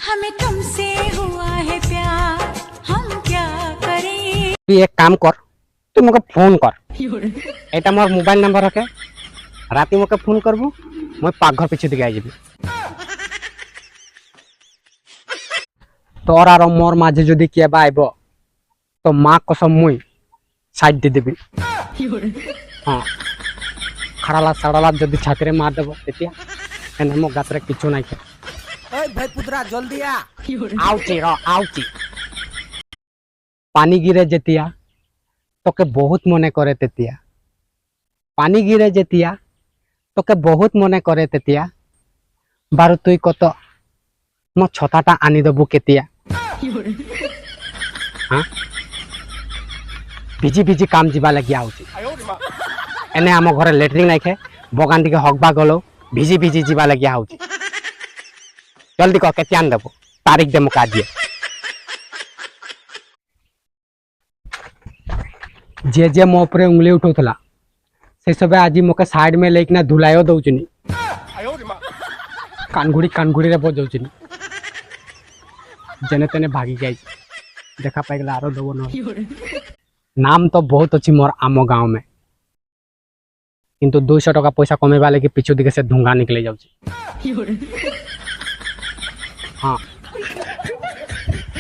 हमें तुमसे हुआ है प्यार, हम क्या करें। তুই এক কাম কর, তুই মোকে ফোন কর। এটা মোর মোবাইল নাম্বার হকে, রাতে মোকে ফোন করবো, মই পাকঘর পিছু দিকে আই যাবি। তোর আর মোর মাঝে যদি কেবা আইব তো মা কসম মুই সাইড দিয়ে দিবি। হ্যাঁ, খাড়ালা সাড়ালা যদি ছাতিরে মার দেব তেতিয়া এনে মো গাতরে কিছু নাই। ओए भाई पुत्रा जल्दी आ। আউচি র আউচি। পানি গিরে যেতিয়া তোকে বহুত মনে করে তেতিয়া, পানি গিরে যেতিয়া তোকে বহুত মনে করে তেতিয়া, বাৰু তুই কত মো ছতাটা আনি দেবু কেতিয়া? হ্যাঁ, ভিজি ভিজি কাম যা লাগি আউচি। এনে আম ঘরে লেট্রিন নাইখে, বগান দিকে হকবা গলো ভিজি ভিজি যা লাগি আউচি। জলদি কহ কেতিয়া আন দেবো, তারিখ দে মোক আজিয়ে। जे जे मो उपरे उंगली उठाउला से सब आज मोके साइड में लेकिन धुलायो दउचनी, कानगुड़ी कानगुड़ी रे बजौचनी, जने तने भागी जाई। देखा पाई गला आरो दबो न। नाम तो बहुत अच्छी मोर आमो गांव में, किंतु 200 टका पैसा कमेबा लगे पिछु दिके से धुंगा निकले जाउची। हाँ